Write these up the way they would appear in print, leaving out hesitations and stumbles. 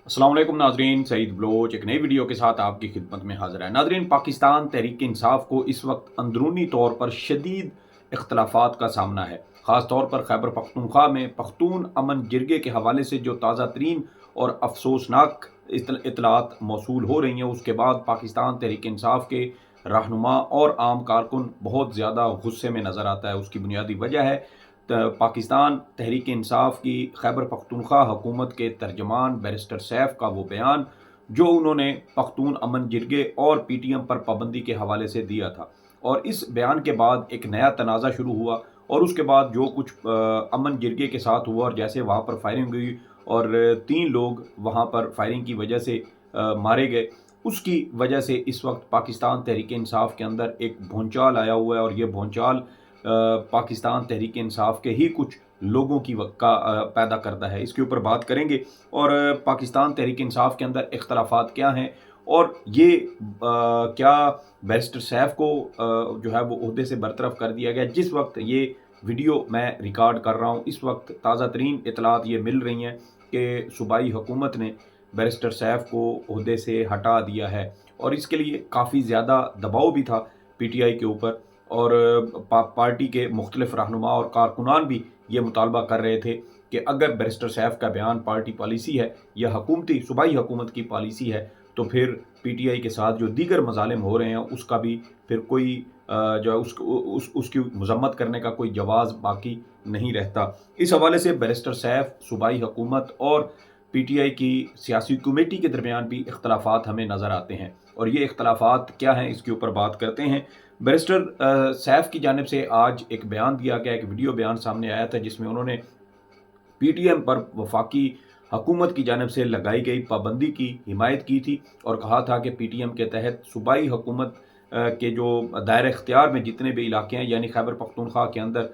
अस्सलाम वालेकुम नाजरीन, सईद बलोच एक नई वीडियो के साथ आपकी खिदमत में हाजिर है। नाजरीन, पाकिस्तान तहरीक इंसाफ को इस वक्त अंदरूनी तौर पर शदीद इख्तलाफात का सामना है। ख़ास तौर पर खैबर पख्तूनख्वा में पख्तून अमन जिरगे के हवाले से जो ताज़ा तरीन और अफसोसनाक इतलात मौसूल हो रही हैं, उसके बाद पाकिस्तान तहरीक इंसाफ के रहनुमा और आम कारकुन बहुत ज़्यादा गुस्से में नज़र आता है। उसकी बुनियादी वजह है पाकिस्तान तहरीक इंसाफ की खैबर पख्तूनख्वा हुकूमत के तर्जमान बैरिस्टर सैफ का वो बयान जो उन्होंने पख्तून अमन जिरगे और PTM पर पाबंदी के हवाले से दिया था। और इस बयान के बाद एक नया तनाज़ा शुरू हुआ और उसके बाद जो कुछ अमन जिरगे के साथ हुआ और जैसे वहाँ पर फायरिंग हुई और 3 लोग वहाँ पर फायरिंग की वजह से मारे गए, उसकी वजह से इस वक्त पाकिस्तान तहरीक इंसाफ के अंदर एक भूचाल आया हुआ है। और ये भूचाल पाकिस्तान तहरीक इंसाफ के ही कुछ लोगों की पैदा करता है। इसके ऊपर बात करेंगे और पाकिस्तान तहरीक इंसाफ के अंदर इख्तलाफात क्या हैं और ये क्या बैरिस्टर सैफ को जो है वो ओहदे से बरतरफ कर दिया गया। जिस वक्त ये वीडियो मैं रिकॉर्ड कर रहा हूँ, इस वक्त ताज़ा तरीन इतलात ये मिल रही हैं कि सूबाई हुकूमत ने बैरिस्टर सैफ को ओहदे से हटा दिया है और इसके लिए काफ़ी ज़्यादा दबाव भी था PTI के ऊपर। और पार्टी के मुख्तलिफ रहनुमा और कारकुनान भी ये मुतालबा कर रहे थे कि अगर बैरिस्टर सैफ का बयान पार्टी पॉलिसी है या हुकूमती सूबाई हुकूमत की पॉलिसी है तो फिर PTI के साथ जो दीगर मजालिम हो रहे हैं उसका भी फिर कोई जो है उसकी मजम्मत करने का कोई जवाज़ बाकी नहीं रहता। इस हवाले से बैरिस्टर सैफ, सूबाई हुकूमत और PTI की सियासी कमेटी के दरमियान भी इख्तलाफात हमें नज़र आते हैं। और ये इख्तलाफात क्या हैं, इसके ऊपर बात करते हैं। बैरिस्टर सैफ की जानिब से आज एक बयान दिया गया, एक वीडियो बयान सामने आया था जिसमें उन्होंने PTM पर वफाकी हुकूमत की जानिब से लगाई गई पाबंदी की हिमायत की थी और कहा था कि PTM के तहत सूबाई हुकूमत के जो दायरे इख्तियार में जितने भी इलाके हैं, यानी खैबर पख्तूनख्वा के अंदर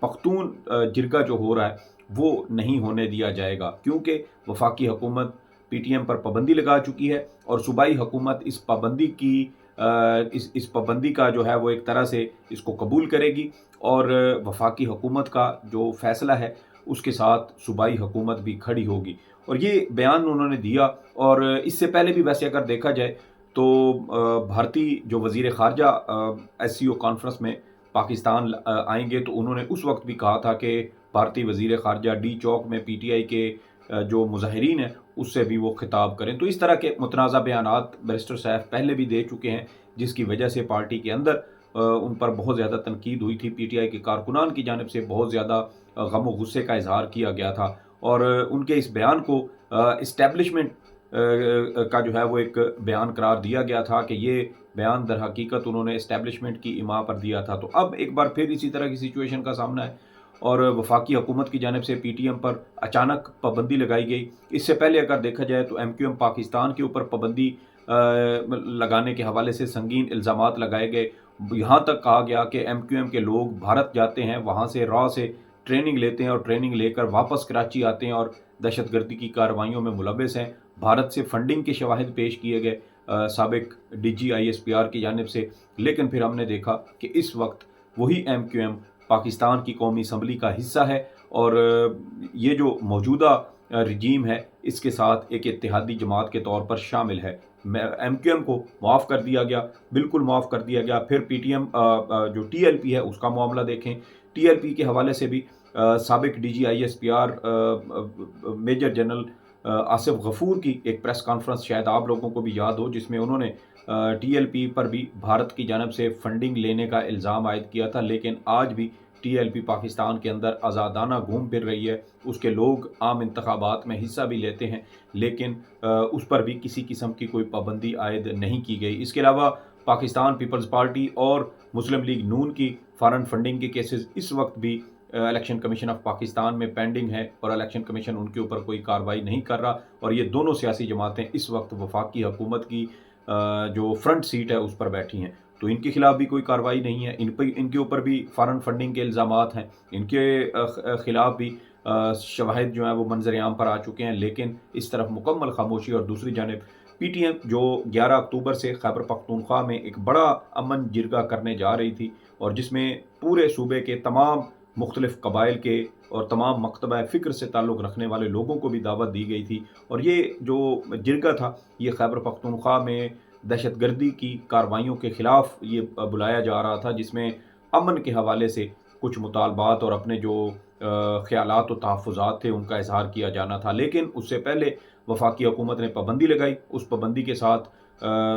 पख्तून जिरगा जो हो रहा है वो नहीं होने दिया जाएगा, क्योंकि वफाकी हुकूमत PTM पर पाबंदी लगा चुकी है और सूबाई हुकूमत इस पाबंदी की इस पाबंदी का जो है वो एक तरह से इसको कबूल करेगी और वफाकी हुकूमत का जो फ़ैसला है उसके साथ सूबाई हुकूमत भी खड़ी होगी। और ये बयान उन्होंने दिया। और इससे पहले भी वैसे अगर देखा जाए तो भारतीय जो वज़ीर ख़ारजा SCO कॉन्फ्रेंस में पाकिस्तान आएंगे तो उन्होंने उस वक्त भी कहा था कि भारतीय वज़ीर ख़ारजा D चौक में PTI के जो मुज़ाहिरीन हैं उससे भी वो खिताब करें। तो इस तरह के मुतनाज़ा बयानात बैरिस्टर सैफ पहले भी दे चुके हैं, जिसकी वजह से पार्टी के अंदर उन पर बहुत ज़्यादा तनकीद हुई थी। PTI के कारकुनान की जानिब से बहुत ज़्यादा गम व गुस्से का इजहार किया गया था और उनके इस बयान को इस्टेब्लिशमेंट का जो है वो एक बयान करार दिया गया था कि ये बयान दर हकीकत उन्होंने इस्टेब्लिशमेंट की इमा पर दिया था। तो अब एक बार फिर इसी तरह की सिचुएशन का सामना है और वफाकी हुकूमत की जानिब से PTM पर अचानक पाबंदी लगाई गई। इससे पहले अगर देखा जाए तो MQM पाकिस्तान के ऊपर पाबंदी लगाने के हवाले से संगीन इल्ज़ामात लगाए गए। यहाँ तक कहा गया कि MQM के लोग भारत जाते हैं, वहाँ से रॉ से ट्रेनिंग लेते हैं और ट्रेनिंग लेकर वापस कराची आते हैं और दहशतगर्दी की कार्रवाइयों में मुलव्वस हैं। भारत से फंडिंग के शवाहिद पेश किए गए साबिक DG ISPR की जानिब से। लेकिन फिर हमने देखा कि इस वक्त वही MQM पाकिस्तान की कौमी असम्बली का हिस्सा है और ये जो मौजूदा रजीम है इसके साथ एक इत्तेहादी जमात के तौर पर शामिल है। MQM को माफ़ कर दिया गया, बिल्कुल माफ़ कर दिया गया। फिर PTM जो TLP है उसका मामला देखें। TLP के हवाले से भी साबिक DG ISPR major general Asif Ghafoor की एक प्रेस कॉन्फ्रेंस शायद आप लोगों को भी याद हो, जिसमें उन्होंने TLP पर भी भारत की जानिब से फंडिंग लेने का इल्ज़ाम आयद किया था। लेकिन आज भी TLP पाकिस्तान के अंदर आज़ादाना घूम फिर रही है, उसके लोग आम इंतखाबात में हिस्सा भी लेते हैं, लेकिन उस पर भी किसी किस्म की कोई पाबंदी आयद नहीं की गई। इसके अलावा पाकिस्तान पीपल्स पार्टी और मुस्लिम लीग नून की फॉरेन फंडिंग के केसेस इस वक्त भी इलेक्शन कमीशन ऑफ पाकिस्तान में पेंडिंग है और इलेक्शन कमीशन उनके ऊपर कोई कार्रवाई नहीं कर रहा। और ये दोनों सियासी जमातें इस वक्त वफाकी हुकूमत की जो फ्रंट सीट है उस पर बैठी हैं, तो इनके खिलाफ भी कोई कार्रवाई नहीं है। इनके ऊपर भी फॉरेन फंडिंग के इल्ज़ामात हैं, इनके खिलाफ भी शवाहिद जो हैं वो मंजर आम पर आ चुके हैं। लेकिन इस तरफ मुकम्मल खामोशी और दूसरी जानिब PTM जो 11 अक्टूबर से खैबर पख्तूनख्वा में एक बड़ा अमन जिरगा करने जा रही थी और जिसमें पूरे सूबे के तमाम मुख्तलिफ़ कबाइल के और तमाम मकतबा फ़िक्र से ताल्लुक़ रखने वाले लोगों को भी दावत दी गई थी। और ये जो जिरगा था, ये खैबर पख्तूनख्वा में दहशतगर्दी की कार्रवाइयों के ख़िलाफ़ ये बुलाया जा रहा था, जिसमें अमन के हवाले से कुछ मुतालबात और अपने जो ख़यालात और तहफ़्फ़ुज़ात थे उनका इज़हार किया जाना था। लेकिन उससे पहले वफ़ाकी हुकूमत ने पाबंदी लगाई। उस पाबंदी के साथ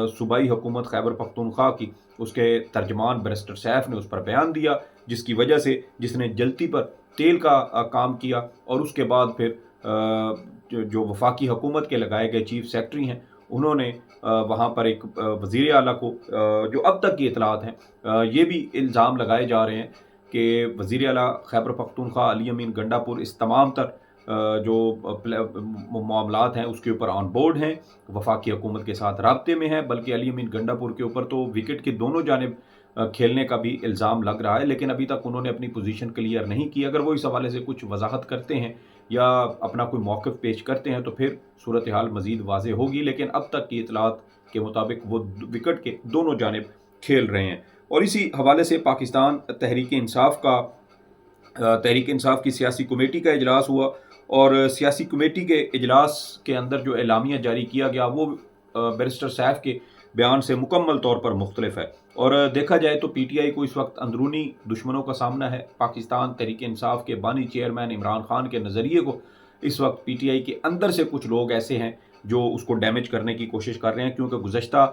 सूबाई हुकूमत खैबर पख्तूनख्वा की, उसके तर्जमान बैरिस्टर सैफ ने उस पर बयान दिया, जिसकी वजह से जिसने जल्दी पर तेल का काम किया। और उसके बाद फिर जो वफ़ाकी हुकूमत के लगाए गए चीफ सेक्रेटरी हैं, उन्होंने वहाँ पर एक वज़ीर आला को, जो अब तक की इतलात हैं, ये भी इल्ज़ाम लगाए जा रहे हैं कि वज़ीर आला खैबर पख्तूनख्वा अली अमीन गंडापुर इस तमाम तर जो मामलात हैं उसके ऊपर ऑन बोर्ड हैं, वफाकी हुकूमत के साथ राब्ते में हैं। बल्कि अली अमीन गंडापुर के ऊपर तो विकेट के दोनों जानिब खेलने का भी इल्ज़ाम लग रहा है, लेकिन अभी तक उन्होंने अपनी पोजीशन क्लियर नहीं की। अगर वो इस हवाले से कुछ वजाहत करते हैं या अपना कोई मौक़िफ़ पेश करते हैं तो फिर सूरत हाल मज़ीद वाज़ेह होगी, लेकिन अब तक की इतलात के मुताबिक वो विकेट के दोनों जानिब खेल रहे हैं। और इसी हवाले से पाकिस्तान तहरीक इंसाफ की सियासी कमेटी का इजलास हुआ, और सियासी कमेटी के इजलास के अंदर जो एलामिया जारी किया गया वो बैरिस्टर सैफ के बयान से मुकम्मल तौर पर मुख्तलिफ है। और देखा जाए तो PTI को इस वक्त अंदरूनी दुश्मनों का सामना है। पाकिस्तान तहरीक इंसाफ के बानी चेयरमैन इमरान खान के नज़रिए को इस वक्त PTI के अंदर से कुछ लोग ऐसे हैं जो उसको डैमेज करने की कोशिश कर रहे हैं, क्योंकि गुज़श्ता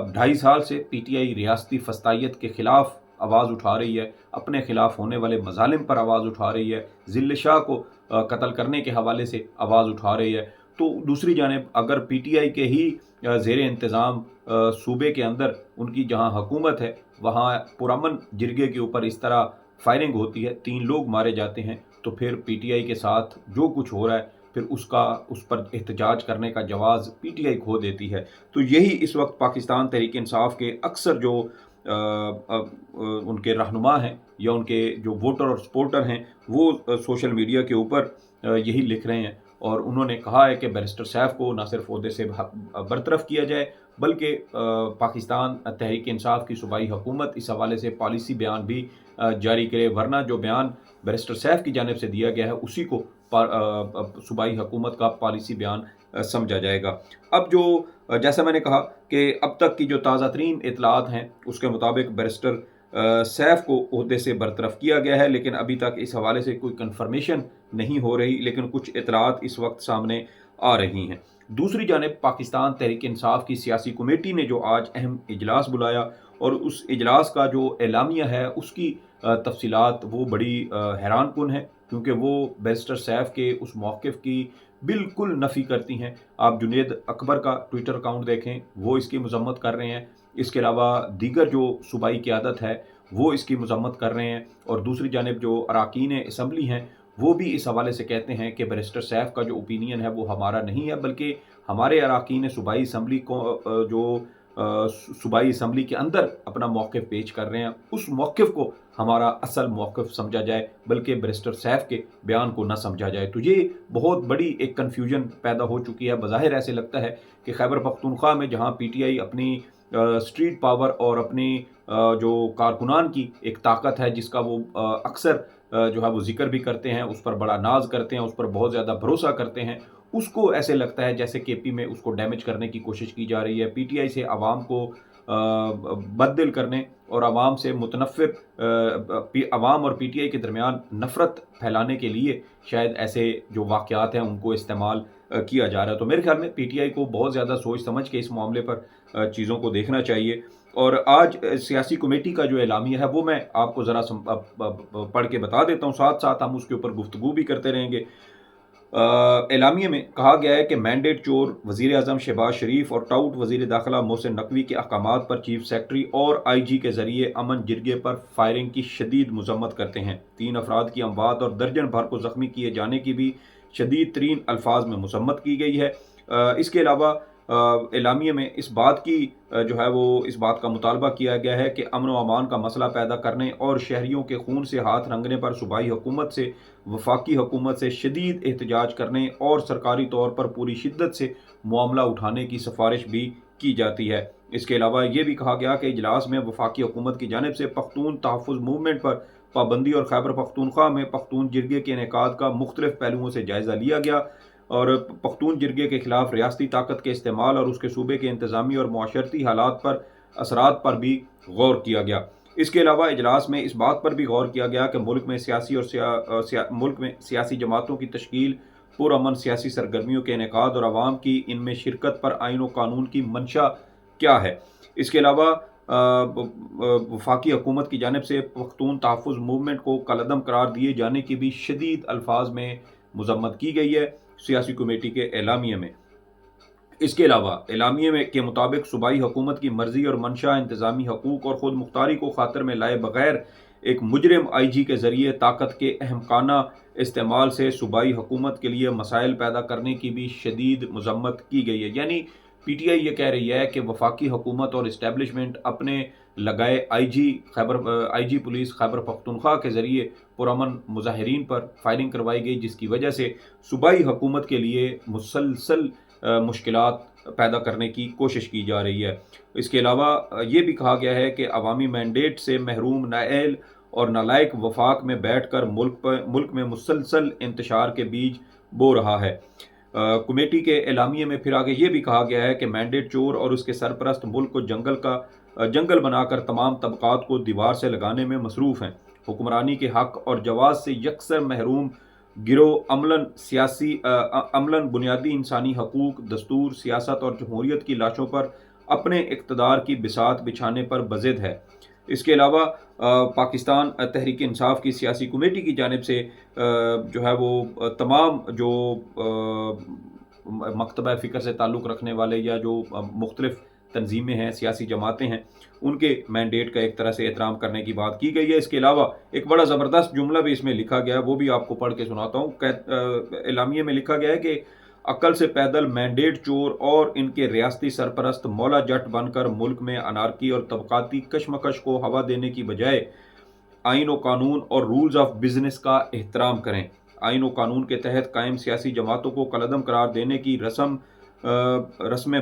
2.5 साल से PTI रियासती फस्तायत के ख़िलाफ़ आवाज़ उठा रही है, अपने ख़िलाफ़ होने वाले मज़ालिम पर आवाज़ उठा रही है, ज़िल्ल शाह को कत्ल करने के हवाले से आवाज़ उठा रही है। तो दूसरी जानिब अगर PTI के ही ज़ेर इंतज़ाम सूबे के अंदर उनकी जहाँ हुकूमत है, वहाँ पुरअमन जिरगे के ऊपर इस तरह फायरिंग होती है, 3 लोग मारे जाते हैं, तो फिर PTI के साथ जो कुछ हो रहा है फिर उस पर एहतजाज करने का जवाज़ PTI खो देती है। तो यही इस वक्त पाकिस्तान तहरीक इंसाफ के अक्सर जो उनके रहनुमा हैं या उनके जो वोटर और सपोर्टर हैं, वो सोशल मीडिया के ऊपर यही लिख रहे हैं। और उन्होंने कहा है कि बैरिस्टर सैफ को न सिर्फ ओहदे से बरतरफ किया जाए, बल्कि पाकिस्तान तहरीक इंसाफ की सूबाई हुकूमत इस हवाले से पॉलिसी बयान भी जारी करे, वरना जो बयान बैरिस्टर सैफ की जानिब से दिया गया है उसी को सूबाई हुकूमत का पॉलिसी बयान समझा जाएगा। अब जो जैसा मैंने कहा कि अब तक की जो ताज़ा तरीन इतलात हैं उसके मुताबिक बैरिस्टर सैफ को ओहदे से बरतरफ किया गया है, लेकिन अभी तक इस हवाले से कोई कन्फर्मेशन नहीं हो रही, लेकिन कुछ इतलात इस वक्त सामने आ रही हैं। दूसरी जानिब पाकिस्तान तहरीक इंसाफ की सियासी कमेटी ने जो आज अहम इजलास बुलाया, और उस इजलास का जो एलामिया है उसकी तफसीलात वो बड़ी हैरानकुन है, क्योंकि वो बैरिस्टर सैफ के उस मौक़िफ़ की बिल्कुल नफ़ी करती हैं। आप जुनेद अकबर का ट्विटर अकाउंट देखें, वो इसकी मज़म्मत कर रहे हैं। इसके अलावा दीगर जो सूबाई क़यादत है वो इसकी मज़म्मत कर रहे हैं, और दूसरी जानिब जो अरकान असम्बली हैं वो भी इस हवाले से कहते हैं कि बैरिस्टर सैफ का जो ओपिनियन है वो हमारा नहीं है, बल्कि हमारे अरकान सूबाई असम्बली को जो सूबाई असम्बली के अंदर अपना मौक़िफ़ पेश कर रहे हैं, उस मौक़िफ़ को हमारा असल मौक़िफ़ समझा जाए, बल्कि बैरिस्टर सैफ के बयान को न समझा जाए। तो ये बहुत बड़ी एक कन्फ्यूजन पैदा हो चुकी है। बज़ाहिर ऐसे लगता है कि खैबर पख्तूनख्वा में जहाँ PTI अपनी स्ट्रीट पावर और अपनी जो कारकुनान की एक ताकत है, जिसका वो अक्सर जो है वो जिक्र भी करते हैं, उस पर बड़ा नाज करते हैं, उस पर बहुत ज़्यादा भरोसा करते हैं, उसको ऐसे लगता है जैसे KP में उसको डैमेज करने की कोशिश की जा रही है। PTI से आवाम को बददिल करने और आवाम से मुतनफ़िर आवाम और PTI के दरमियान नफ़रत फैलाने के लिए शायद ऐसे जो वाक़यात हैं उनको इस्तेमाल किया जा रहा है। तो मेरे ख्याल में PTI को बहुत ज़्यादा सोच समझ के इस मामले पर चीज़ों को देखना चाहिए। और आज सियासी कमेटी का जो एलामिया है वो मैं आपको ज़रा पढ़ के बता देता हूँ, साथ साथ हम उसके ऊपर गुफ्तगू भी करते रहेंगे। एलामिया में कहा गया है कि मैंडेट चोर वज़ीर आज़म शहबाज शरीफ और टाउट वज़ीर दाखिला मोहसिन नकवी के अहकामात पर चीफ सेक्रेटरी और IG के ज़रिए अमन जिरगे पर फायरिंग की शदीद मज़म्मत करते हैं। 3 अफराद की अमवात और दर्जन भर को ज़ख्मी किए जाने की भी शदीद तरीन अल्फाज में मज़म्मत की गई है। इसके अलावा एलामिया में इस बात की जो है वो इस बात का मुतालबा किया गया है कि अमन व अमान का मसला पैदा करने और शहरियों के खून से हाथ रंगने पर सूबाई हुकूमत से वफाकी हुकूमत से शदीद एहतजाज करने और सरकारी तौर पर पूरी शिद्दत से मामला उठाने की सिफारिश भी की जाती है। इसके अलावा ये भी कहा गया कि इजलास में वफाकी हुकूमत की जानिब से पख्तून तहफ़्फ़ुज़ मूवमेंट पर پابندی اور خیبر پختونخوا میں پختون جرگے کے انعقاد کا مختلف پہلوؤں سے جائزہ لیا گیا اور پختون جرگے کے خلاف ریاستی طاقت کے استعمال اور اس کے صوبے کے انتظامی اور معاشرتی حالات پر اثرات پر بھی غور کیا گیا۔ اس کے علاوہ اجلاس میں اس بات پر بھی غور کیا گیا کہ ملک میں سیاسی جماعتوں کی تشکیل، پرامن سیاسی سرگرمیوں کے انعقاد اور عوام کی ان میں شرکت پر آئین و قانون کی منشا کیا ہے۔ اس کے علاوہ وفاقی حکومت کی جانب سے پختون تحفظ موومنٹ کو کالعدم قرار دیے جانے کی بھی شدید الفاظ میں مذمت کی گئی ہے سیاسی کمیٹی کے اعلامیے میں۔ اس کے علاوہ اعلامیے کے مطابق صوبائی حکومت کی مرضی اور منشا، انتظامی حقوق اور خود مختاری کو خاطر میں لائے بغیر ایک مجرم آئی جی کے ذریعے طاقت کے احمقانہ استعمال سے صوبائی حکومت کے لیے مسائل پیدا کرنے کی بھی شدید مذمت کی گئی ہے۔ یعنی پی ٹی آئی یہ کہہ رہی ہے کہ وفاقی حکومت اور اسٹیبلشمنٹ اپنے لگائے آئی جی پولیس خیبر پختونخوا کے ذریعے پرامن مظاہرین پر فائرنگ کروائی گئی، جس کی وجہ سے صوبائی حکومت کے لیے مسلسل مشکلات پیدا کرنے کی کوشش کی جا رہی ہے۔ اس کے علاوہ یہ بھی کہا گیا ہے کہ عوامی مینڈیٹ سے محروم نااہل اور نالائق وفاق میں بیٹھ کر ملک میں مسلسل انتشار کے بیج بو رہا ہے۔ کمیٹی کے اعلامیے میں پھر آگے یہ بھی کہا گیا ہے کہ مینڈیٹ چور اور اس کے سرپرست ملک کو جنگل بنا کر تمام طبقات کو دیوار سے لگانے میں مصروف ہیں۔ حکمرانی کے حق اور جواز سے یکسر محروم گروہ عملاً بنیادی انسانی حقوق، دستور، سیاست اور جمہوریت کی لاشوں پر اپنے اقتدار کی بساط بچھانے پر بضد ہے۔ اس کے علاوہ پاکستان تحریک انصاف کی سیاسی کمیٹی کی جانب سے جو ہے وہ تمام جو مکتبہ فکر سے تعلق رکھنے والے یا جو مختلف تنظیمیں ہیں، سیاسی جماعتیں ہیں، ان کے مینڈیٹ کا ایک طرح سے احترام کرنے کی بات کی گئی ہے۔ اس کے علاوہ ایک بڑا زبردست جملہ بھی اس میں لکھا گیا ہے، وہ بھی آپ کو پڑھ کے سناتا ہوں۔ اعلامیے میں لکھا گیا ہے کہ عقل سے پیدل مینڈیٹ چور اور ان کے ریاستی سرپرست مولا جٹ بن کر ملک میں انارکی اور طبقاتی کشمکش کو ہوا دینے کی بجائے آئین و قانون اور رولز آف بزنس کا احترام کریں۔ آئین و قانون کے تحت قائم سیاسی جماعتوں کو کالعدم قرار دینے کی رسم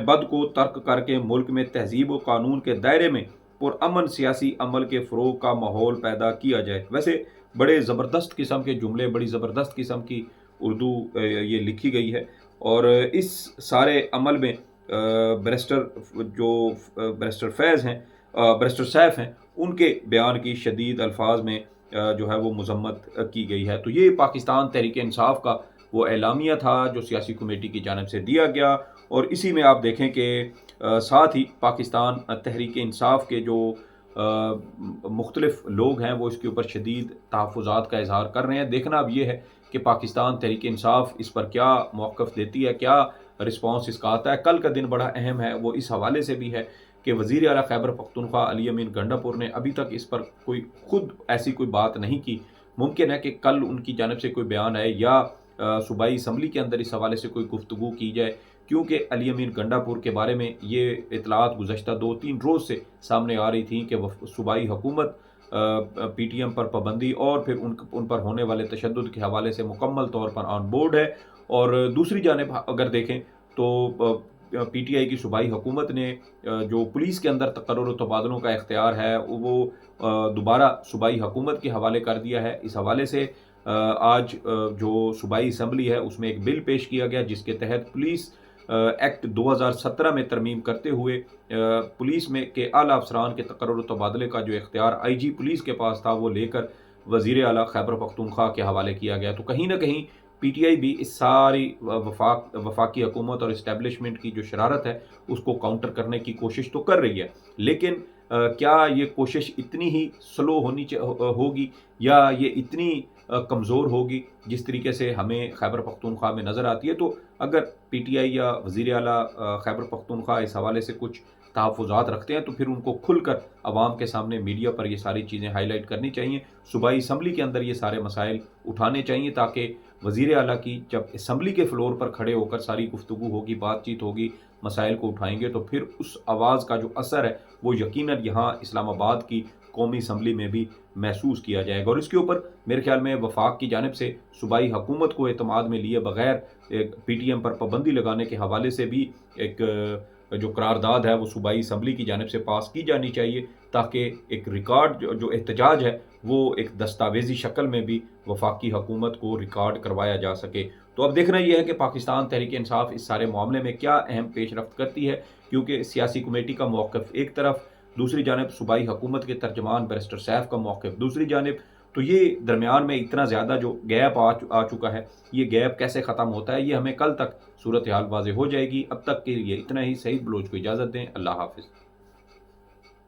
بد کو ترک کر کے ملک میں تہذیب و قانون کے دائرے میں پرامن سیاسی عمل کے فروغ کا ماحول پیدا کیا جائے۔ ویسے بڑے زبردست قسم کے جملے، بڑی زبردست قسم کی اردو یہ لکھی گئی ہے، اور اس سارے عمل میں بیرسٹر سیف ہیں، ان کے بیان کی شدید الفاظ میں جو ہے وہ مذمت کی گئی ہے۔ تو یہ پاکستان تحریک انصاف کا وہ اعلامیہ تھا جو سیاسی کمیٹی کی جانب سے دیا گیا، اور اسی میں آپ دیکھیں کہ ساتھ ہی پاکستان تحریک انصاف کے جو مختلف لوگ ہیں وہ اس کے اوپر شدید تحفظات کا اظہار کر رہے ہیں۔ دیکھنا اب یہ ہے کہ پاکستان تحریک انصاف اس پر کیا موقف دیتی ہے، کیا رسپانس اس کا آتا ہے۔ کل کا دن بڑا اہم ہے، وہ اس حوالے سے بھی ہے کہ وزیر اعلیٰ خیبر پختونخوا علی امین گنڈاپور نے ابھی تک اس پر خود ایسی کوئی بات نہیں کی۔ ممکن ہے کہ کل ان کی جانب سے کوئی بیان آئے یا صوبائی اسمبلی کے اندر اس حوالے سے کوئی گفتگو کی جائے، کیونکہ علی امین گنڈاپور کے بارے میں یہ اطلاعات گزشتہ 2-3 روز سے سامنے آ رہی تھیں کہ صوبائی حکومت پی ٹی ایم پر پابندی اور پھر ان پر ہونے والے تشدد کے حوالے سے مکمل طور پر آن بورڈ ہے۔ اور دوسری جانب اگر دیکھیں تو پی ٹی آئی کی صوبائی حکومت نے جو پولیس کے اندر تقرر و تبادلوں کا اختیار ہے وہ دوبارہ صوبائی حکومت کے حوالے کر دیا ہے۔ اس حوالے سے آج جو صوبائی اسمبلی ہے اس میں ایک بل پیش کیا گیا جس کے تحت پولیس ایکٹ 2017 میں ترمیم کرتے ہوئے پولیس میں کے اعلیٰ افسران کے تقرر و تبادلے کا جو اختیار آئی جی پولیس کے پاس تھا وہ لے کر وزیر اعلیٰ خیبر پختونخوا کے حوالے کیا گیا۔ تو کہیں نہ کہیں پی ٹی آئی بھی اس ساری وفاقی حکومت اور اسٹیبلشمنٹ کی جو شرارت ہے اس کو کاؤنٹر کرنے کی کوشش تو کر رہی ہے، لیکن کیا یہ کوشش اتنی ہی سلو ہوگی یا یہ اتنی کمزور ہوگی جس طریقے سے ہمیں خیبر پختونخوا میں نظر آتی ہے؟ تو اگر پی ٹی آئی یا وزیر اعلیٰ خیبر پختونخوا اس حوالے سے کچھ تحفظات رکھتے ہیں تو پھر ان کو کھل کر عوام کے سامنے میڈیا پر یہ ساری چیزیں ہائی لائٹ کرنی چاہیے، صوبائی اسمبلی کے اندر یہ سارے مسائل اٹھانے چاہیے، تاکہ وزیر اعلیٰ کی جب اسمبلی کے فلور پر کھڑے ہو کر ساری گفتگو ہوگی، بات چیت ہوگی، مسائل کو اٹھائیں گے تو پھر اس آواز کا جو اثر ہے وہ یقیناً یہاں اسلام آباد کی قومی اسمبلی میں بھی محسوس کیا جائے گا۔ اور اس کے اوپر میرے خیال میں وفاق کی جانب سے صوبائی حکومت کو اعتماد میں لیے بغیر پی ٹی ایم پر پابندی لگانے کے حوالے سے بھی ایک جو قرارداد ہے وہ صوبائی اسمبلی کی جانب سے پاس کی جانی چاہیے، تاکہ ایک ریکارڈ جو احتجاج ہے وہ ایک دستاویزی شکل میں بھی وفاقی حکومت کو ریکارڈ کروایا جا سکے۔ تو اب دیکھنا یہ ہے کہ پاکستان تحریک انصاف اس سارے معاملے میں کیا اہم پیش رفت کرتی ہے، کیونکہ سیاسی کمیٹی کا موقف ایک طرف، دوسری جانب صوبائی حکومت کے ترجمان بیرسٹر سیف کا موقف دوسری جانب، تو یہ درمیان میں اتنا زیادہ جو گیپ آ چکا ہے، یہ گیپ کیسے ختم ہوتا ہے، یہ ہمیں کل تک صورتحال واضح ہو جائے گی۔ اب تک کے لیے اتنا ہی۔ سعید بلوچ کو اجازت دیں، اللہ حافظ۔